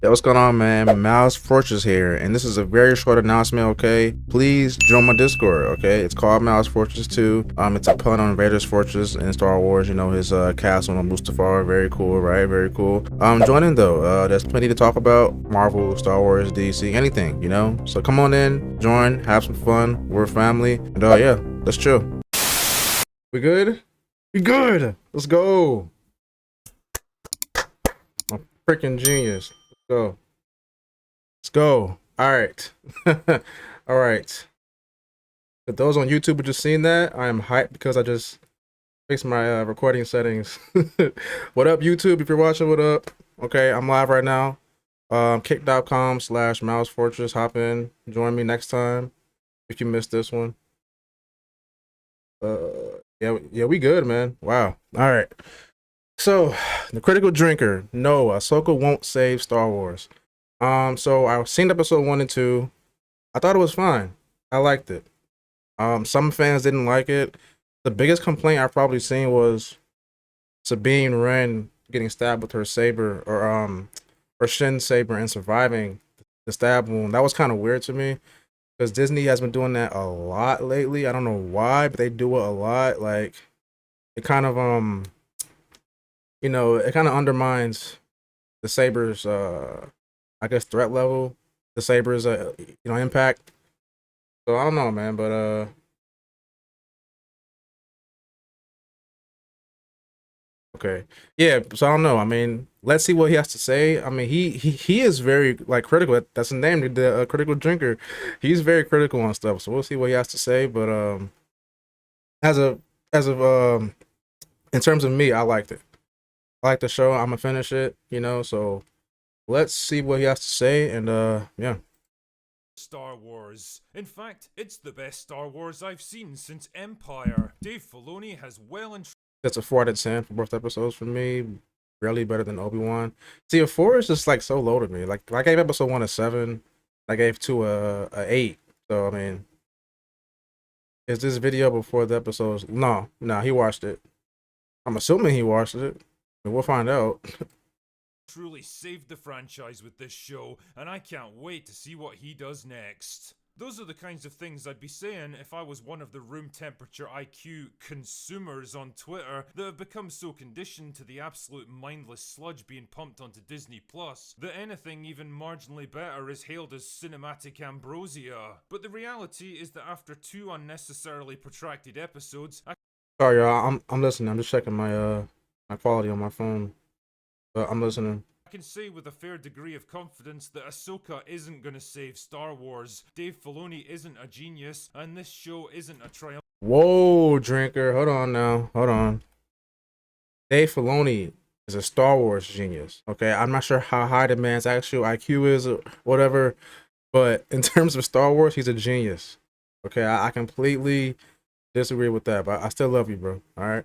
Yo, what's going on, man? Mouse Fortress here, and this is a very short announcement, okay? Please join my Discord, okay? It's called Mouse Fortress 2. It's a pun on Vader's Fortress in Star Wars, you know, his castle on Mustafar. Very cool, right? Very cool. Join in though. There's plenty to talk about. Marvel, Star Wars, DC, anything, you know? So come on in, join, have some fun. We're a family. And yeah, let's chill. We good? We good! Let's go! I'm freaking genius. Let's go. Let's go. All right. All right. For those on YouTube who just seen that, I am hyped because I just fixed my recording settings. What up, YouTube? If you're watching, what up? Okay, I'm live right now. Kick.com/Mouse Fortress. Hop in. Join me next time if you missed this one. Yeah, we good, man. Wow. All right. So, the critical drinker. No, Ahsoka won't save Star Wars. So I seen episode 1 and 2. I thought it was fine. I liked it. Some fans didn't like it. The biggest complaint I've probably seen was Sabine Wren getting stabbed with her saber or Shin saber and surviving the stab wound. That was kind of weird to me because Disney has been doing that a lot lately. I don't know why, but they do it a lot. Like it kind of it kind of undermines the saber's I guess threat level, the saber's impact. So I don't know, man, but okay. Yeah, so I don't know. I mean, let's see what he has to say. I mean, he is very like critical. That's the name, the critical drinker. He's very critical on stuff. So we'll see what he has to say. But as a as of in terms of me, I liked it. I like the show. I'm gonna finish it. So let's see what he has to say. And yeah, Star Wars. In fact, it's the best Star Wars I've seen since Empire. Dave Filoni has well and that's a 4 out of 10 for both episodes for me. Barely better than Obi-Wan. See, a 4 is just like so low to me. Like I gave episode 1 a 7. I gave 2 a 8. So I mean, is this video before the episodes? No, he watched it. I'm assuming he watched it. But we'll find out. truly saved the franchise with this show, and I can't wait to see what he does next. Those are the kinds of things I'd be saying if I was one of the room temperature IQ consumers on Twitter that have become so conditioned to the absolute mindless sludge being pumped onto Disney Plus that anything even marginally better is hailed as cinematic ambrosia. But the reality is that after 2 unnecessarily protracted episodes, I Sorry, y'all. I'm listening. I'm just checking my quality on my phone. But I'm listening. can say with a fair degree of confidence that Ahsoka isn't gonna save Star Wars, Dave Filoni isn't a genius, and this show isn't a triumph. Whoa, drinker. Hold on now. Hold on. Dave Filoni is a Star Wars genius. Okay, I'm not sure how high the man's actual IQ is or whatever, but in terms of Star Wars, he's a genius. Okay, I completely disagree with that, but I still love you, bro. All right.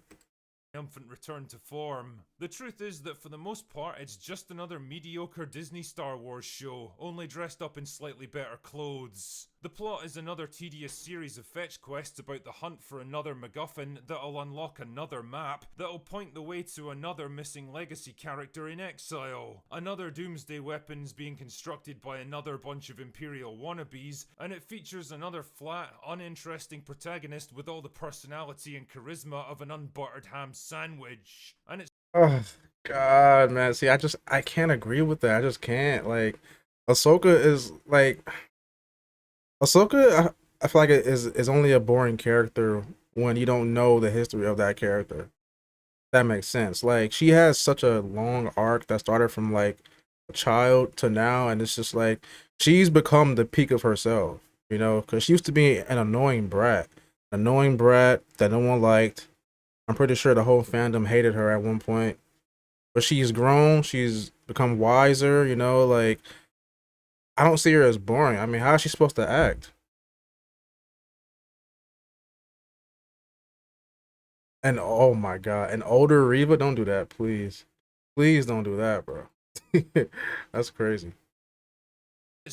Triumphant return to form. The truth is that for the most part, it's just another mediocre Disney Star Wars show, only dressed up in slightly better clothes. The plot is another tedious series of fetch quests about the hunt for another MacGuffin that'll unlock another map, that'll point the way to another missing legacy character in exile, another doomsday weapons being constructed by another bunch of Imperial wannabes, and it features another flat, uninteresting protagonist with all the personality and charisma of an unbuttered ham sandwich. And it's Oh God, man. See, I can't agree with that. I just can't. Like, Ahsoka is like Ahsoka. I feel like it is only a boring character when you don't know the history of that character. That makes sense. Like, she has such a long arc that started from like a child to now, and it's just like she's become the peak of herself. Because she used to be an annoying brat that no one liked. I'm pretty sure the whole fandom hated her at one point, but she's grown, she's become wiser, like I don't see her as boring. I mean, how is she supposed to act? And oh my god, an older Reva, don't do that, please. Please don't do that, bro. That's crazy.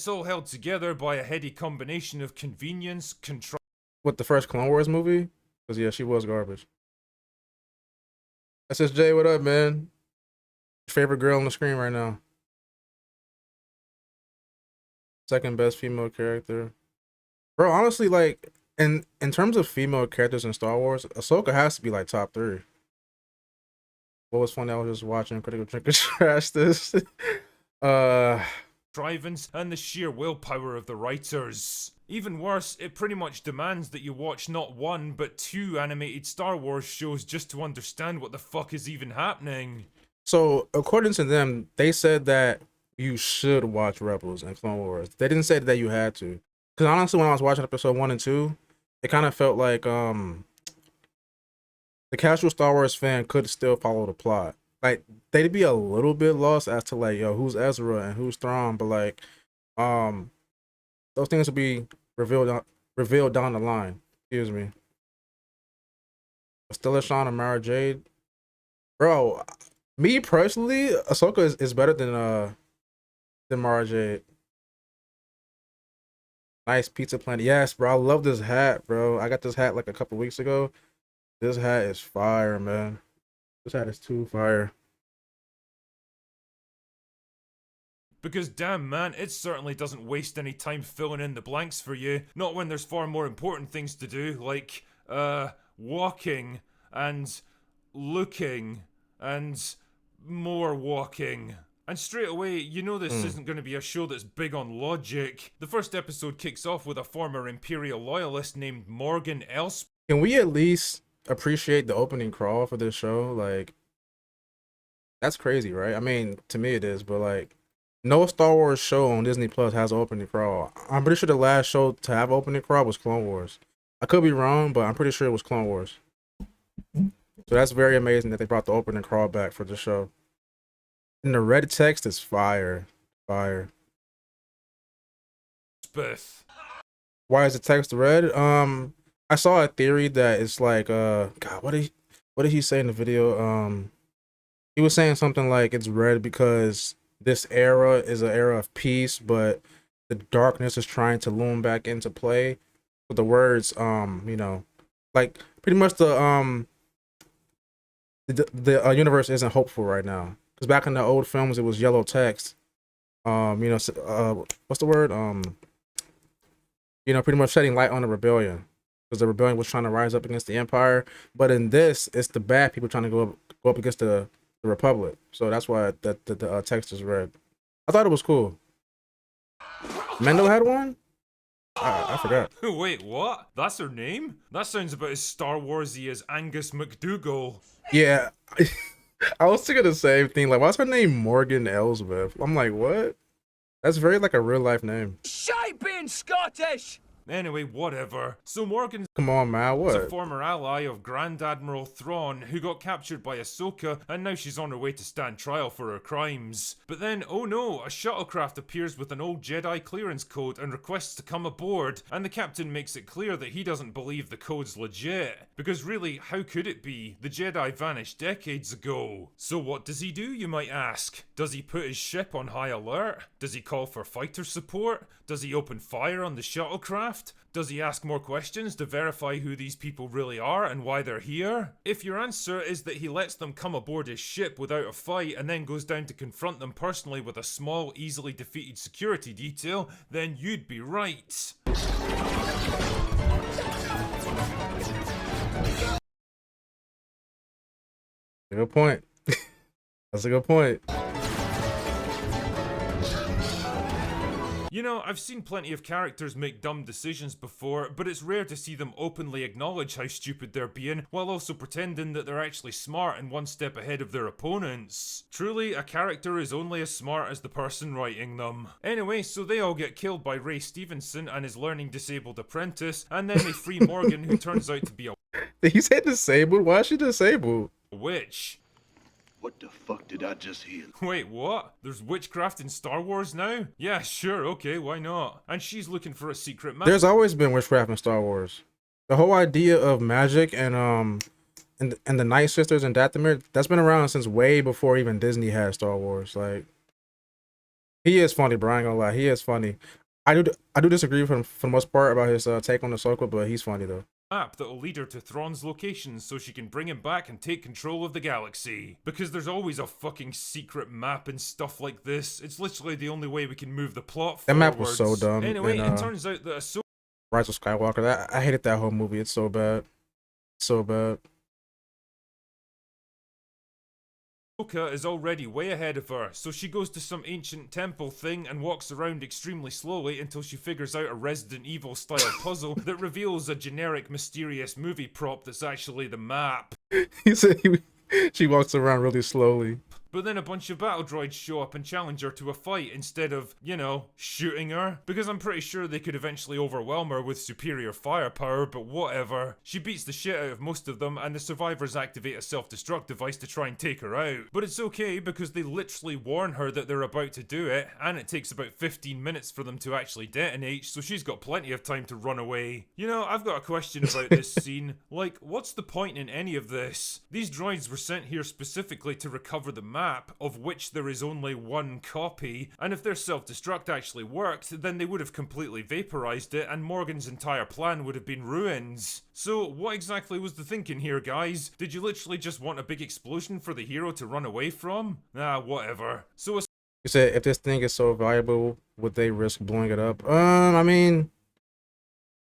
all held together by a heady combination of convenience, What, the first Clone Wars movie? Because yeah, she was garbage. SSJ, what up, man? Favorite girl on the screen right now? Second best female character. Bro, honestly, like in terms of female characters in Star Wars, Ahsoka has to be like top three. What was funny? I was just watching Critical Drinker trash this. uh, Drivings and the sheer willpower of the writers. Even worse, it pretty much demands that you watch not one, but two animated Star Wars shows just to understand what the fuck is even happening. so according to them, they said that you should watch Rebels and Clone Wars. They didn't say that you had to. Because honestly, when I was watching episode 1 and 2, it kind of felt like the casual Star Wars fan could still follow the plot. Like they'd be a little bit lost as to like, yo, who's Ezra and who's Thrawn, but like, um, those things will be revealed down the line. Excuse me. Stella Shawn and Mara Jade, bro. Me personally, Ahsoka is better than Mara Jade. Nice Pizza Planet. Yes, bro. I love this hat, bro. I got this hat like a couple weeks ago. This hat is fire, man. This hat is too fire. Because damn man, it certainly doesn't waste any time filling in the blanks for you. Not when there's far more important things to do, like, walking, and looking, and more walking. And straight away, you know this isn't going to be a show that's big on logic. The first episode kicks off with a former Imperial loyalist named Morgan Elsp. Can we at least appreciate the opening crawl for this show? Like, that's crazy, right? I mean, to me it is, but like, no Star Wars show on Disney Plus has an opening crawl. I'm pretty sure the last show to have opening crawl was Clone Wars. I could be wrong, but I'm pretty sure it was Clone Wars. So that's very amazing that they brought the opening crawl back for the show. And the red text is fire. Fire. Spiff. Why is the text red? I saw a theory that it's like God, what did he say in the video? He was saying something like it's red because this era is an era of peace, but the darkness is trying to loom back into play. With the words, you know, like pretty much the universe isn't hopeful right now. Because back in the old films, it was yellow text. You know, what's the word? You know, pretty much shedding light on the rebellion, because the rebellion was trying to rise up against the Empire. But in this, it's the bad people trying to go up against the Republic. So that's why the text is red. I thought it was cool. Mendo had one. I forgot. Wait, what? That's her name? That sounds about as Star Warsy as Angus McDougal. Yeah, I was thinking the same thing. Like, why's her name Morgan Elsbeth? I'm like, what? That's very like a real life name. Shite being Scottish! Anyway, whatever. So Morgan Come on, man. is a What? former ally of Grand Admiral Thrawn, who got captured by Ahsoka, and now she's on her way to stand trial for her crimes. But then, oh no, a shuttlecraft appears with an old Jedi clearance code and requests to come aboard, and the captain makes it clear that he doesn't believe the code's legit. Because really, how could it be? The Jedi vanished decades ago. So what does he do, you might ask? Does he put his ship on high alert? Does he call for fighter support? Does he open fire on the shuttlecraft? Does he ask more questions to verify who these people really are and why they're here? If your answer is that he lets them come aboard his ship without a fight and then goes down to confront them personally with a small, easily defeated security detail, then you'd be right. Good point. That's a good point. You know, I've seen plenty of characters make dumb decisions before, but it's rare to see them openly acknowledge how stupid they're being, while also pretending that they're actually smart and one step ahead of their opponents. Truly, a character is only as smart as the person writing them. Anyway, so they all get killed by Ray Stevenson and his learning disabled apprentice, and then they free Morgan, who turns out to be a Did he say disabled? Why is she disabled? witch. What the fuck did I just hear? Wait, what? There's witchcraft in Star Wars now? Yeah, sure, okay, why not? And she's looking for a secret map. There's always been witchcraft in Star Wars. The whole idea of magic and the Night Sisters and Dathomir, that's been around since way before even Disney had Star Wars. Like, he is funny, bro. I ain't gonna lie, he is funny. I do disagree with him for the most part about his take on Ahsoka, but he's funny though. map that'll lead her to Thrawn's locations so she can bring him back and take control of the galaxy. Because there's always a fucking secret map and stuff like this. It's literally the only way we can move the plot That forwards. map was so dumb. Anyway, And, it turns out that Ahsoka Rise of Skywalker. I hated that whole movie. It's so bad. So bad. is already way ahead of her, so she goes to some ancient temple thing and walks around extremely slowly until she figures out a Resident Evil style puzzle that reveals a generic mysterious movie prop that's actually the map. He said she walks around really slowly. But then a bunch of battle droids show up and challenge her to a fight instead of, you know, shooting her. Because I'm pretty sure they could eventually overwhelm her with superior firepower, but whatever. She beats the shit out of most of them, and the survivors activate a self-destruct device to try and take her out. But it's okay because they literally warn her that they're about to do it, and it takes about 15 minutes for them to actually detonate, so she's got plenty of time to run away. You know, I've got a question about this scene. Like, what's the point in any of this? These droids were sent here specifically to recover the map, of which there is only one copy, and if their self-destruct actually worked, then they would have completely vaporized it and Morgan's entire plan would have been ruins. So what exactly was the thinking here, guys? Did you literally just want a big explosion for the hero to run away from? Ah, whatever. So You said if this thing is so valuable, would they risk blowing it up? I mean,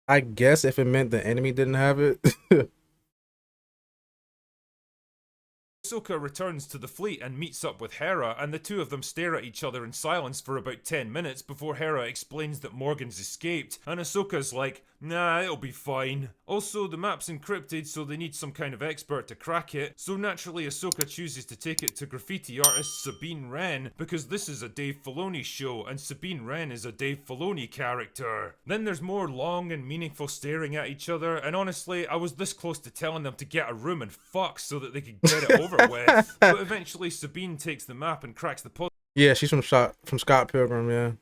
I guess if it meant the enemy didn't have it. Ahsoka returns to the fleet and meets up with Hera, and the two of them stare at each other in silence for about 10 minutes before Hera explains that Morgan's escaped, and Ahsoka's like, nah, it'll be fine. Also, the map's encrypted, so they need some kind of expert to crack it, so naturally Ahsoka chooses to take it to graffiti artist Sabine Wren, because this is a Dave Filoni show, and Sabine Wren is a Dave Filoni character. Then there's more long and meaningful staring at each other, and honestly, I was this close to telling them to get a room and fuck so that they could get it over with. But eventually Sabine takes the map and cracks the puzzle. Yeah, she's from Scott Pilgrim, yeah.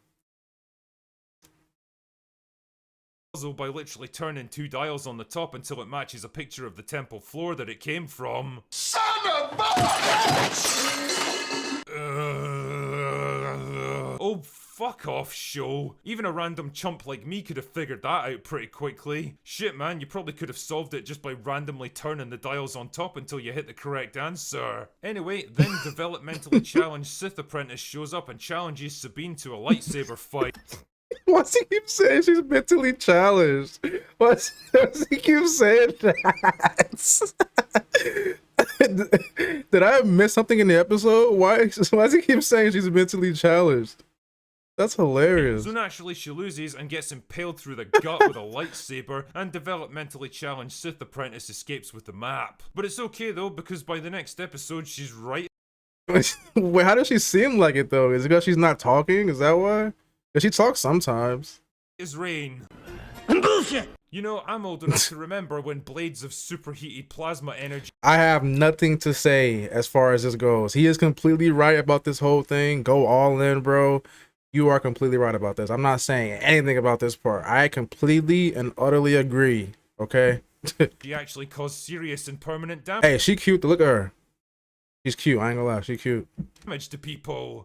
By literally turning two dials on the top until it matches a picture of the temple floor that it came from. Son of a bitch! Oh, fuck off, show. Even a random chump like me could have figured that out pretty quickly. Shit, man, you probably could have solved it just by randomly turning the dials on top until you hit the correct answer. Anyway, then developmentally challenged Sith apprentice shows up and challenges Sabine to a lightsaber fight. Why does he keep saying she's mentally challenged? Why does he keep saying that? Did I miss something in the episode? Why does he keep saying she's mentally challenged? That's hilarious. So naturally she loses and gets impaled through the gut with a lightsaber, and developmentally challenged Sith apprentice escapes with the map. But it's okay though, because by the next episode she's right. Wait, how does she seem like it though? Is it because she's not talking? Is that why? Because she talks sometimes. Is rain. Bullshit! You know, I'm old enough to remember when blades of superheated plasma energy I have nothing to say as far as this goes. He is completely right about this whole thing. Go all in, bro. You are completely right about this. I'm not saying anything about this part. I completely and utterly agree. Okay? actually cause serious and permanent Hey, she cute. Look at her. She's cute. I ain't gonna lie. She cute. damage to people.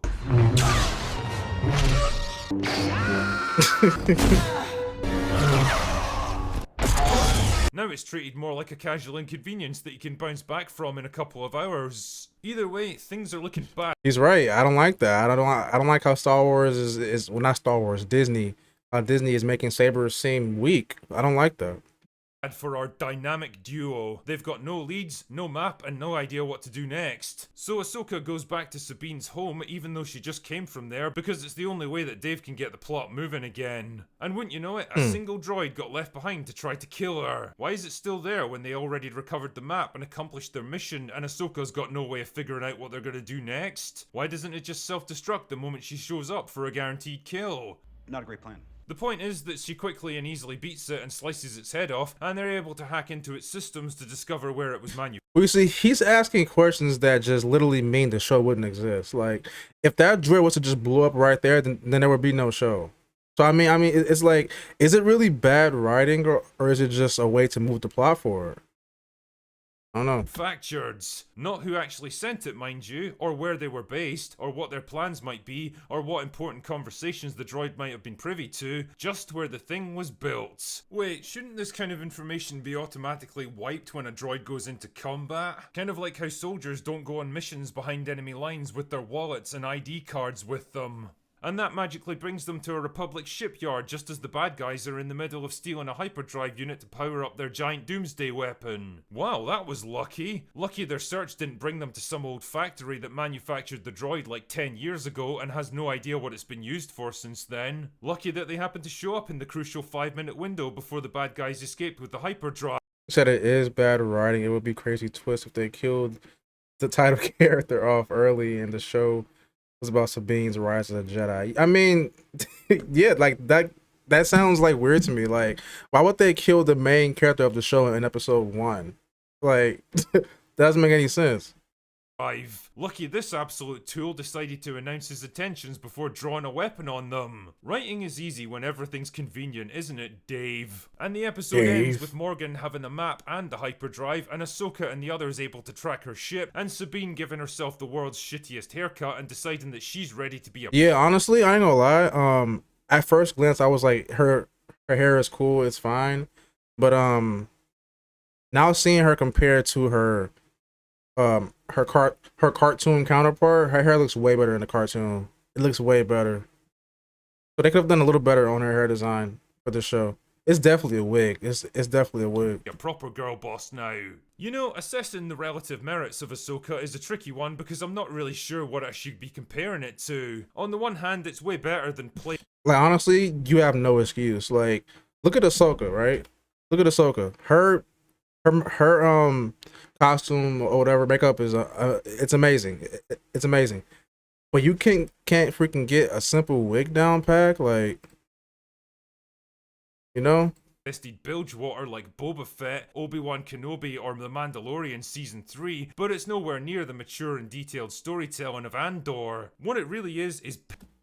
Now it's treated more like a casual inconvenience that you can bounce back from in a couple of hours. Either way, things are looking bad. He's right. I don't like that. I don't like how Star Wars is well, not Star Wars, Disney. Disney is making sabers seem weak. I don't like that. For our dynamic duo. They've got no leads, no map, and no idea what to do next. So Ahsoka goes back to Sabine's home even though she just came from there because it's the only way that Dave can get the plot moving again. And wouldn't you know it, a single droid got left behind to try to kill her. Why is it still there when they already recovered the map and accomplished their mission and Ahsoka's got no way of figuring out what they're gonna do next? Why doesn't it just self-destruct the moment she shows up for a guaranteed kill? Not a great plan. The point is that she quickly and easily beats it and slices its head off, and they're able to hack into its systems to discover where it was manufactured. We see he's asking questions that just literally mean the show wouldn't exist. Like, if that droid was to just blow up right there, then there would be no show. So I mean, it's like, is it really bad writing, or is it just a way to move the plot forward? I don't know. manufactured. Not who actually sent it, mind you, or where they were based, or what their plans might be, or what important conversations the droid might have been privy to, just where the thing was built. Wait, shouldn't this kind of information be automatically wiped when a droid goes into combat? Kind of like how soldiers don't go on missions behind enemy lines with their wallets and ID cards with them. And that magically brings them to a Republic shipyard just as the bad guys are in the middle of stealing a hyperdrive unit to power up their giant doomsday weapon. Wow, that was lucky. Lucky their search didn't bring them to some old factory that manufactured the droid like 10 years ago and has no idea what it's been used for since then. Lucky that they happened to show up in the crucial 5-minute window before the bad guys escaped with the hyperdrive. You said it is bad writing. It would be crazy twist if they killed the title character off early and the show was about Sabine's rise as a Jedi. I mean, yeah, like that sounds like weird to me. Like, why would they kill the main character of the show in episode 1? Like, that doesn't make any sense. Lucky this absolute tool decided to announce his intentions before drawing a weapon on them. Writing is easy when everything's convenient, isn't it, Dave? And the episode ends with Morgan having the map and the hyperdrive, and Ahsoka and the others able to track her ship, and Sabine giving herself the world's shittiest haircut and deciding that she's ready to be a— Yeah, honestly, I ain't gonna lie. At first glance, I was like, her hair is cool, it's fine, but now seeing her compared to her cartoon counterpart, her hair looks way better in the cartoon. It looks way better. So they could have done a little better on her hair design for the show. It's definitely a wig. It's definitely a wig. a proper girl boss now. You know, assessing the relative merits of Ahsoka is a tricky one because I'm not really sure what I should be comparing it to. On the one hand, it's way better than play— Like, honestly, you have no excuse. Like, look at Ahsoka, right? Look at Ahsoka. Her costume or whatever makeup is it's amazing. It's amazing. But you can't freaking get a simple wig down pack, like, you know? invested bilgewater like Boba Fett, Obi-Wan Kenobi, or The Mandalorian Season 3, but it's nowhere near the mature and detailed storytelling of Andor. What it really is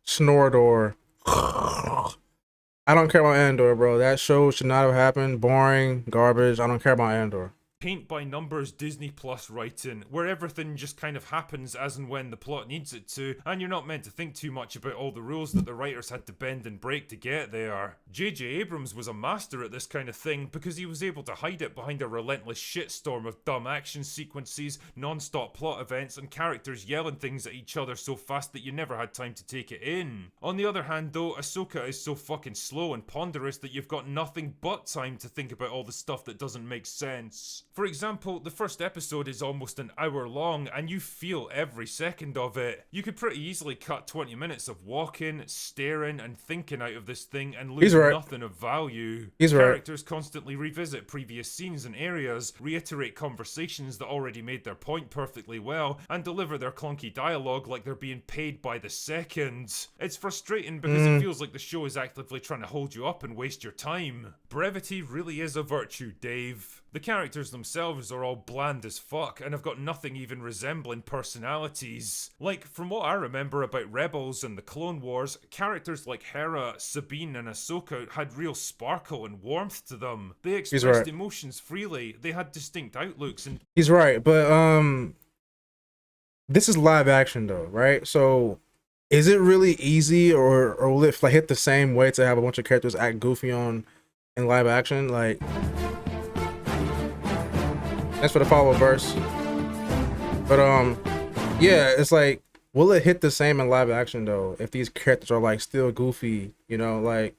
Snoredor. I don't care about Andor, bro. That show should not have happened. Boring, garbage. I don't care about Andor. paint by numbers Disney Plus writing, where everything just kind of happens as and when the plot needs it to, and you're not meant to think too much about all the rules that the writers had to bend and break to get there. J.J. Abrams was a master at this kind of thing because he was able to hide it behind a relentless shitstorm of dumb action sequences, non-stop plot events, and characters yelling things at each other so fast that you never had time to take it in. On the other hand though, Ahsoka is so fucking slow and ponderous that you've got nothing but time to think about all the stuff that doesn't make sense. For example, the first episode is almost an hour long and you feel every second of it. You could pretty easily cut 20 minutes of walking, staring, and thinking out of this thing and lose nothing of value. Characters constantly revisit previous scenes and areas, reiterate conversations that already made their point perfectly well, and deliver their clunky dialogue like they're being paid by the second. It's frustrating because it feels like the show is actively trying to hold you up and waste your time. Brevity really is a virtue, Dave. The characters themselves are all bland as fuck and have got nothing even resembling personalities. Like, from what I remember about Rebels and the Clone Wars, characters like Hera, Sabine, and Ahsoka had real sparkle and warmth to them. They expressed emotions freely, they had distinct outlooks, and— He's right, but this is live action though, right? So is it really easy or will it like hit the same way to have a bunch of characters act goofy on in live action? Like, thanks for the follow verse. But yeah, it's like, will it hit the same in live action though if these characters are like still goofy, you know? Like,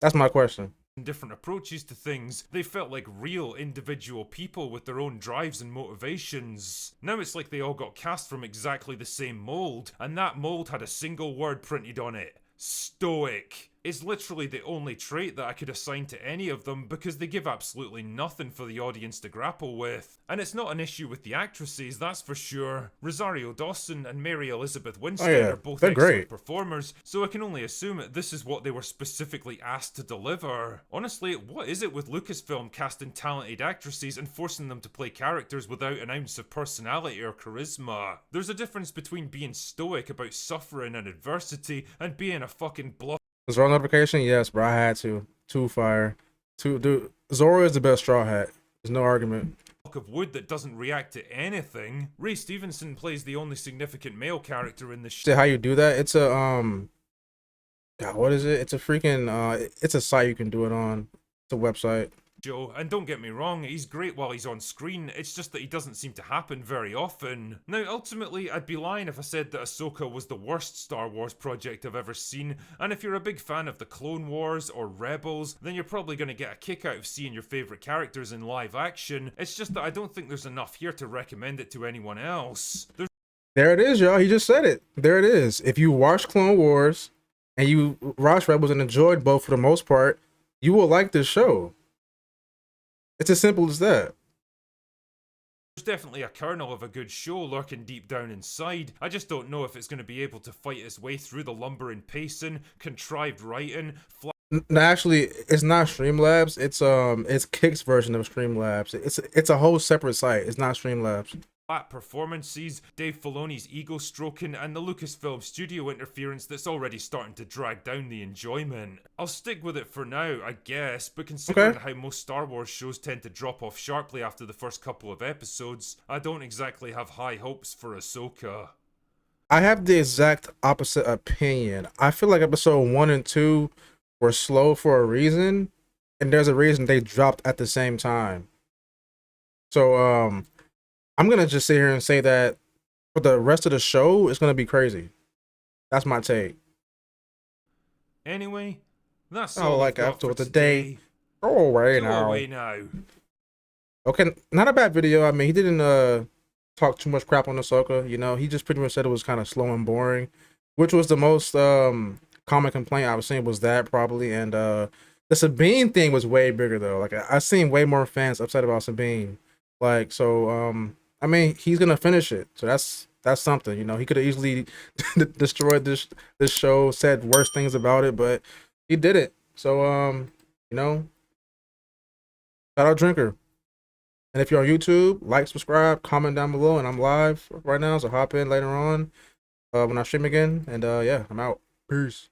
that's my question. different approaches to things. They felt like real individual people with their own drives and motivations. Now it's like they all got cast from exactly the same mold, and that mold had a single word printed on it: stoic. Is literally the only trait that I could assign to any of them because they give absolutely nothing for the audience to grapple with. And it's not an issue with the actresses, that's for sure. Rosario Dawson and Mary Elizabeth Winstead are both excellent performers, so I can only assume this is what they were specifically asked to deliver. Honestly, what is it with Lucasfilm casting talented actresses and forcing them to play characters without an ounce of personality or charisma? There's a difference between being stoic about suffering and adversity and being a fucking bluff. Zoro notification? Yes, bro. I had to. Two fire. Two, dude. Zoro is the best Straw Hat. There's no argument. of wood that doesn't react to anything. Ray Stevenson plays the only significant male character in the See show. how you do that? It's a God, what is it? It's a freaking it's a site you can do it on. It's a website. And don't get me wrong, he's great while he's on screen, it's just that he doesn't seem to happen very often. Now, ultimately, I'd be lying if I said that Ahsoka was the worst Star Wars project I've ever seen, and if you're a big fan of the Clone Wars or Rebels, then you're probably going to get a kick out of seeing your favourite characters in live action. It's just that I don't think there's enough here to recommend it to anyone else. There it is, y'all. He just said it. There it is. If you watch Clone Wars and you watch Rebels and enjoyed both for the most part, you will like this show. It's as simple as that. There's definitely a kernel of a good show lurking deep down inside. I just don't know if it's going to be able to fight its way through the lumbering pacing, contrived writing, No, actually, it's not Streamlabs. It's Kick's version of Streamlabs. It's a whole separate site. It's not Streamlabs. flat performances, Dave Filoni's ego stroking, and the Lucasfilm studio interference that's already starting to drag down the enjoyment. I'll stick with it for now, I guess, but considering how most Star Wars shows tend to drop off sharply after the first couple of episodes, I don't exactly have high hopes for Ahsoka. I have the exact opposite opinion. I feel like episode 1 and 2 were slow for a reason, and there's a reason they dropped at the same time. So I'm gonna just sit here and say that for the rest of the show, it's gonna be crazy. That's my take. Anyway, that's Oh, all like I've got after for the today. day. Go away Go now. away now. Okay, not a bad video. I mean, he didn't talk too much crap on Ahsoka. You know, he just pretty much said it was kind of slow and boring, which was the most common complaint I was seeing was that probably. And the Sabine thing was way bigger though. Like I seen way more fans upset about Sabine. Like so, I mean, he's gonna finish it, so that's something. You know, he could have easily destroyed this show, said worse things about it, but he did it. So you know, shout out Drinker. And if you're on YouTube, like, subscribe, comment down below. And I'm live right now, so hop in later on when I stream again. And yeah, I'm out. Peace.